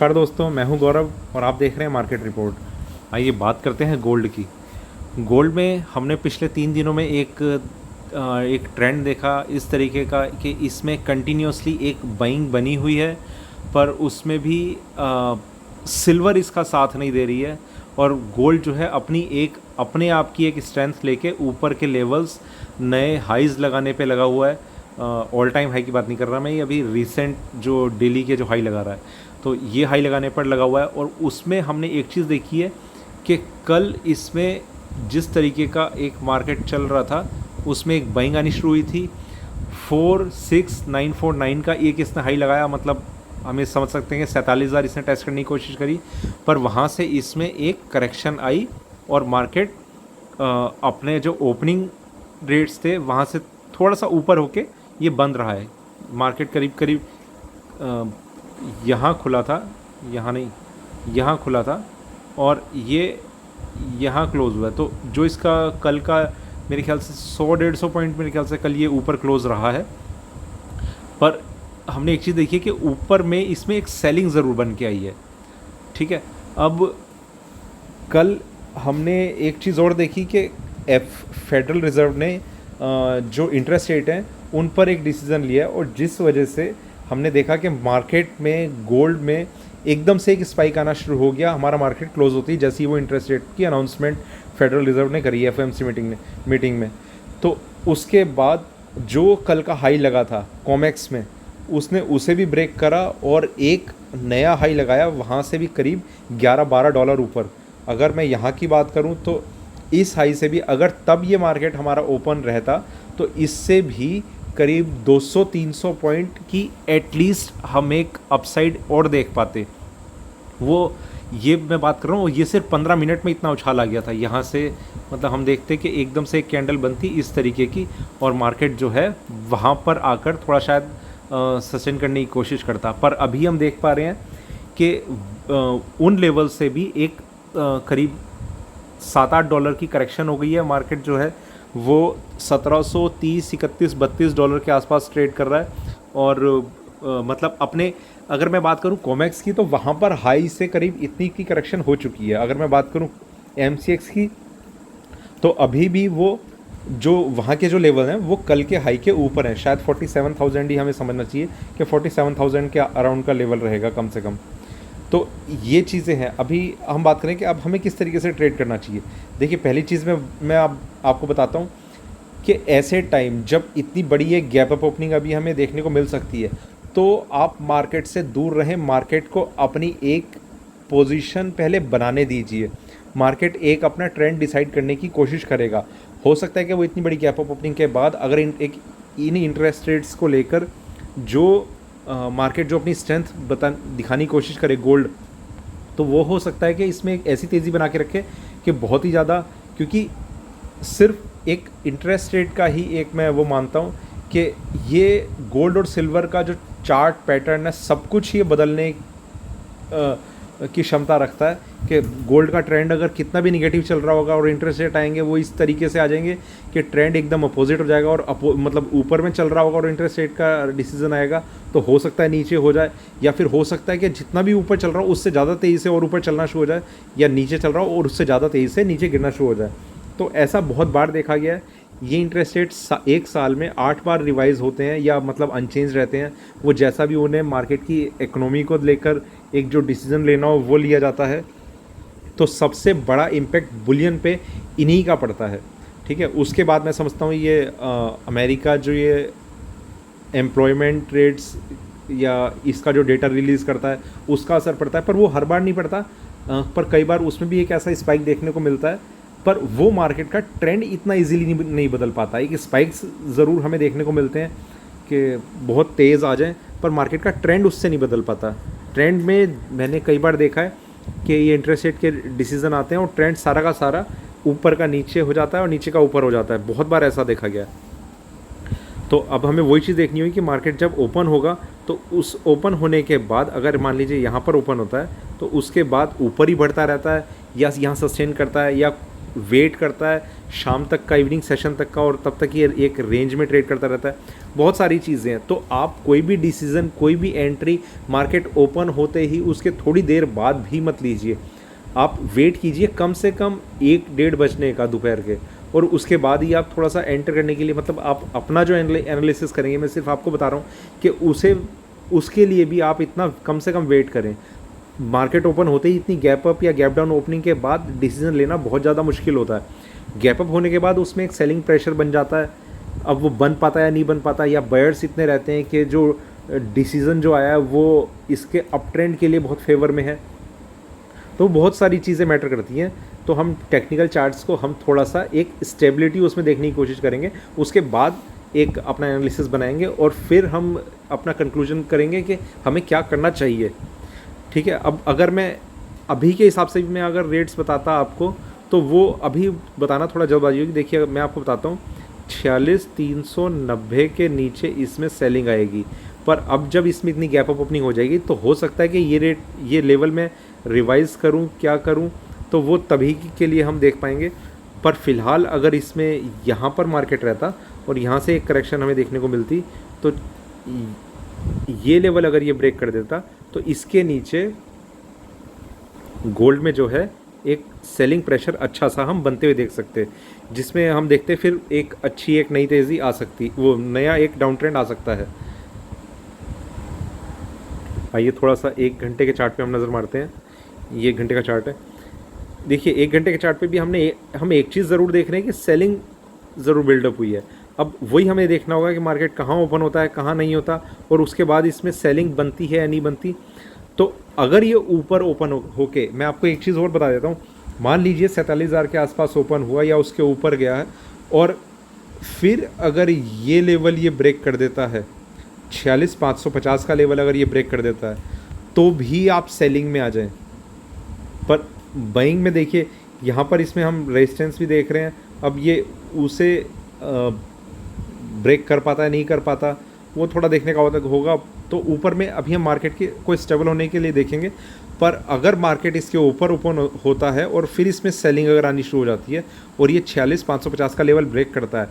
नमस्कार दोस्तों, मैं हूं गौरव और आप देख रहे हैं मार्केट रिपोर्ट। आइए बात करते हैं गोल्ड की। गोल्ड में हमने पिछले 3 दिनों में एक ट्रेंड देखा इस तरीके का कि इसमें कंटिन्यूसली एक बाइंग बनी हुई है, पर उसमें भी सिल्वर इसका साथ नहीं दे रही है और गोल्ड जो है अपने आप की एक स्ट्रेंथ लेके ऊपर के लेवल्स नए हाईज़ लगाने पे लगा हुआ है। ऑल टाइम हाई की बात नहीं कर रहा मैं, ये अभी रिसेंट जो डेली के जो हाई लगा रहा है, तो ये हाई लगाने पर लगा हुआ है। और उसमें हमने एक चीज़ देखी है कि कल इसमें जिस तरीके का एक मार्केट चल रहा था उसमें एक बाइंग आनी शुरू हुई थी। 46949 का एक इसने हाई लगाया, मतलब हमें समझ सकते हैं कि 47,000 इसने टेस्ट करने की कोशिश करी, पर वहाँ से इसमें एक करेक्शन आई और मार्केट अपने जो ओपनिंग रेट्स थे वहाँ से थोड़ा सा ऊपर होके ये बंद रहा है। मार्केट करीब करीब यहाँ खुला था, यहाँ नहीं, यहाँ खुला था और ये यहाँ क्लोज़ हुआ है। तो जो इसका कल का मेरे ख्याल से 100-150 पॉइंट मेरे ख्याल से कल ये ऊपर क्लोज़ रहा है। पर हमने एक चीज़ देखी है कि ऊपर में इसमें एक सेलिंग ज़रूर बन के आई है। ठीक है, अब कल हमने एक चीज़ और देखी कि फेडरल रिज़र्व ने जो इंटरेस्ट रेट हैं उन पर एक डिसीज़न लिया और जिस वजह से हमने देखा कि मार्केट में गोल्ड में एकदम से एक स्पाइक आना शुरू हो गया। हमारा मार्केट क्लोज होती है जैसे ही वो इंटरेस्ट रेट की अनाउंसमेंट फेडरल रिज़र्व ने करी एफओएमसी मीटिंग में। तो उसके बाद जो कल का हाई लगा था कॉमेक्स में, उसने उसे भी ब्रेक करा और एक नया हाई लगाया, वहाँ से भी करीब $11-12 ऊपर। अगर मैं यहाँ की बात करूँ तो इस हाई से भी अगर तब ये मार्केट हमारा ओपन रहता तो इससे भी करीब 200-300 पॉइंट की एटलीस्ट हम एक अपसाइड और देख पाते। वो ये मैं बात कर रहा हूँ, ये सिर्फ 15 मिनट में इतना उछाल आ गया था यहाँ से। मतलब हम देखते कि एकदम से एक कैंडल बनती इस तरीके की और मार्केट जो है वहाँ पर आकर थोड़ा शायद सस्टेन करने की कोशिश करता। पर अभी हम देख पा रहे हैं कि उन लेवल से भी एक करीब $7-8 की करेक्शन हो गई है। मार्केट जो है वो 1730, 31, $32 के आसपास ट्रेड कर रहा है। और मतलब अपने अगर मैं बात करूं कॉमेक्स की तो वहाँ पर हाई से करीब इतनी की करेक्शन हो चुकी है। अगर मैं बात करूं एमसीएक्स की तो अभी भी वो जो वहाँ के जो लेवल हैं वो कल के हाई के ऊपर हैं। शायद 47,000 ही हमें समझना चाहिए कि 47,000 के अराउंड का लेवल रहेगा कम से कम। तो ये चीज़ें हैं। अभी हम बात करें कि अब हमें किस तरीके से ट्रेड करना चाहिए। देखिए, पहली चीज़ मैं आपको बताता हूँ कि ऐसे टाइम जब इतनी बड़ी एक गैप अप ओपनिंग अभी हमें देखने को मिल सकती है तो आप मार्केट से दूर रहें। मार्केट को अपनी एक पोजीशन पहले बनाने दीजिए। मार्केट एक अपना ट्रेंड डिसाइड करने की कोशिश करेगा। हो सकता है कि वो इतनी बड़ी गैप अप ओपनिंग के बाद अगर इन इंटरेस्ट रेट्स को लेकर जो मार्केट जो अपनी स्ट्रेंथ दिखाने की कोशिश करे गोल्ड, तो वो हो सकता है कि इसमें एक ऐसी तेज़ी बना के रखे कि बहुत ही ज़्यादा, क्योंकि सिर्फ एक इंटरेस्ट रेट का ही एक मैं वो मानता हूँ कि ये गोल्ड और सिल्वर का जो चार्ट पैटर्न है सब कुछ ये बदलने की क्षमता रखता है कि गोल्ड का ट्रेंड अगर कितना भी निगेटिव चल रहा होगा और इंटरेस्ट रेट आएंगे वो इस तरीके से आ जाएंगे कि ट्रेंड एकदम अपोजिट हो जाएगा और मतलब ऊपर में चल रहा होगा और इंटरेस्ट रेट का डिसीजन आएगा तो हो सकता है नीचे हो जाए, या फिर हो सकता है कि जितना भी ऊपर चल रहा हो उससे ज़्यादा तेज़ी से और ऊपर चलना शुरू हो जाए, या नीचे चल रहा हो और उससे ज़्यादा तेज़ी से नीचे गिरना शुरू हो जाए। तो ऐसा बहुत बार देखा गया है। ये इंटरेस्ट रेट एक साल में 8 बार रिवाइज होते हैं या मतलब अनचेंज रहते हैं। वो जैसा भी उन्हें मार्केट की इकोनॉमी को लेकर एक जो डिसीजन लेना हो वो लिया जाता है। तो सबसे बड़ा इम्पैक्ट बुलियन पे इन्हीं का पड़ता है। ठीक है, उसके बाद मैं समझता हूँ ये अमेरिका जो ये एम्प्लॉयमेंट रेट्स या इसका जो डेटा रिलीज़ करता है उसका असर पड़ता है, पर वो हर बार नहीं पड़ता। पर कई बार उसमें भी एक ऐसा स्पाइक देखने को मिलता है, पर वो मार्केट का ट्रेंड इतना इजीली नहीं बदल पाता है। कि स्पाइक्स ज़रूर हमें देखने को मिलते हैं कि बहुत तेज़ आ जाएं, पर मार्केट का ट्रेंड उससे नहीं बदल पाता। ट्रेंड में मैंने कई बार देखा है कि ये इंटरेस्ट रेट के डिसीज़न आते हैं और ट्रेंड सारा का सारा ऊपर का नीचे हो जाता है और नीचे का ऊपर हो जाता है। बहुत बार ऐसा देखा गया। तो अब हमें वही चीज़ देखनी होगी कि मार्केट जब ओपन होगा तो उस ओपन होने के बाद अगर मान लीजिए यहाँ पर ओपन होता है तो उसके बाद ऊपर ही बढ़ता रहता है या यहाँ सस्टेन करता है या वेट करता है शाम तक का, इवनिंग सेशन तक का, और तब तक ये एक रेंज में ट्रेड करता रहता है। बहुत सारी चीज़ें हैं। तो आप कोई भी डिसीज़न, कोई भी एंट्री मार्केट ओपन होते ही उसके थोड़ी देर बाद भी मत लीजिए। आप वेट कीजिए कम से कम 1 बजने का दोपहर के, और उसके बाद ही आप थोड़ा सा एंटर करने के लिए, मतलब आप अपना जो एनालिसिस करेंगे, मैं सिर्फ आपको बता रहा हूँ कि उसके लिए भी आप इतना कम से कम वेट करें। मार्केट ओपन होते ही इतनी गैप अप या गैप डाउन ओपनिंग के बाद डिसीजन लेना बहुत ज़्यादा मुश्किल होता है। गैप अप होने के बाद उसमें एक सेलिंग प्रेशर बन जाता है। अब वो बन पाता है या नहीं बन पाता, या बायर्स इतने रहते हैं कि जो डिसीज़न जो आया है वो इसके अप ट्रेंड के लिए बहुत फेवर में है। तो बहुत सारी चीज़ें मैटर करती हैं। तो हम टेक्निकल चार्ट्स को हम थोड़ा सा एक स्टेबिलिटी उसमें देखने की कोशिश करेंगे, उसके बाद एक अपना एनालिसिस बनाएंगे और फिर हम अपना कंक्लूजन करेंगे कि हमें क्या करना चाहिए। ठीक है। अब अगर मैं अभी के हिसाब से भी मैं अगर रेट्स बताता आपको, तो वो अभी बताना थोड़ा जल्दबाजी होगी। देखिए मैं आपको बताता हूँ, 46,390 के नीचे इसमें सेलिंग आएगी। पर अब जब इसमें इतनी गैप अप ओपनिंग हो जाएगी तो हो सकता है कि ये लेवल में रिवाइज़ करूं, क्या करूं, तो वो तभी के लिए हम देख पाएंगे। पर फ़िलहाल अगर इसमें यहाँ पर मार्केट रहता और यहाँ से एक करेक्शन हमें देखने को मिलती, तो ये लेवल अगर ये ब्रेक कर देता तो इसके नीचे गोल्ड में जो है एक सेलिंग प्रेशर अच्छा सा हम बनते हुए देख सकते, जिसमें हम देखते फिर एक अच्छी एक नई तेज़ी आ सकती, वो नया एक डाउन ट्रेंड आ सकता है। आइए थोड़ा सा 1 घंटे के चार्ट पे हम नज़र मारते हैं। ये 1 घंटे का चार्ट है। देखिए 1 घंटे के चार्ट पे भी हम एक चीज़ ज़रूर देख रहे हैं कि सेलिंग ज़रूर बिल्डअप हुई है। अब वही हमें देखना होगा कि मार्केट कहाँ ओपन होता है, कहाँ नहीं होता, और उसके बाद इसमें सेलिंग बनती है या नहीं बनती। तो अगर ये ऊपर ओपन होके, मैं आपको एक चीज़ और बता देता हूँ, मान लीजिए 47,000 के आसपास ओपन हुआ या उसके ऊपर गया है, और फिर अगर ये लेवल ये ब्रेक कर देता है, 46,550 का लेवल अगर ये ब्रेक कर देता है, तो भी आप सेलिंग में आ जाएं। पर बाइंग में देखिए यहाँ पर इसमें हम रेजिस्टेंस भी देख रहे हैं। अब ये उसे ब्रेक कर पाता है नहीं कर पाता, वो थोड़ा देखने का होगा। तो ऊपर में अभी हम मार्केट के को स्टेबल होने के लिए देखेंगे। पर अगर मार्केट इसके ऊपर ओपन होता है और फिर इसमें सेलिंग अगर आनी शुरू हो जाती है और ये 46,550 का लेवल ब्रेक करता है,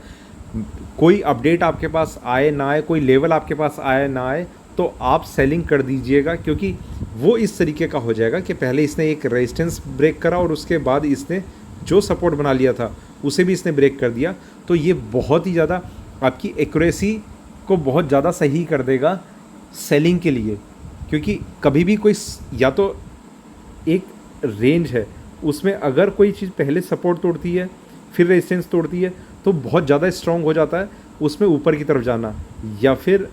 कोई अपडेट आपके पास आए ना आए, कोई लेवल आपके पास आए ना आए, तो आप सेलिंग कर दीजिएगा। क्योंकि वो इस तरीके का हो जाएगा कि पहले इसने एक रेजिस्टेंस ब्रेक करा और उसके बाद इसने जो सपोर्ट बना लिया था उसे भी इसने ब्रेक कर दिया। तो ये बहुत ही ज़्यादा आपकी एक्यूरेसी को बहुत ज़्यादा सही कर देगा सेलिंग के लिए। क्योंकि कभी भी कोई, या तो एक रेंज है उसमें अगर कोई चीज़ पहले सपोर्ट तोड़ती है फिर रेजिस्टेंस तोड़ती है, तो बहुत ज़्यादा स्ट्रॉन्ग हो जाता है उसमें ऊपर की तरफ जाना। या फिर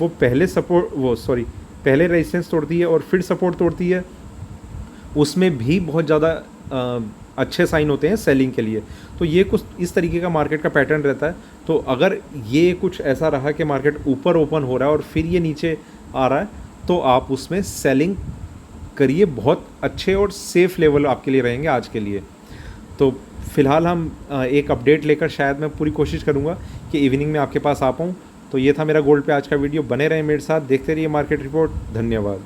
वो पहले रेजिस्टेंस तोड़ती है और फिर सपोर्ट तोड़ती है, उसमें भी बहुत ज़्यादा अच्छे साइन होते हैं सेलिंग के लिए। तो ये कुछ इस तरीके का मार्केट का पैटर्न रहता है। तो अगर ये कुछ ऐसा रहा कि मार्केट ऊपर ओपन हो रहा है और फिर ये नीचे आ रहा है, तो आप उसमें सेलिंग करिए। बहुत अच्छे और सेफ़ लेवल आपके लिए रहेंगे आज के लिए। तो फ़िलहाल हम एक अपडेट लेकर, शायद मैं पूरी कोशिश करूँगा कि इवनिंग में आपके पास आ पाऊँ। तो ये था मेरा गोल्ड पे आज का वीडियो। बने रहें मेरे साथ, देखते रहिए मार्केट रिपोर्ट। धन्यवाद।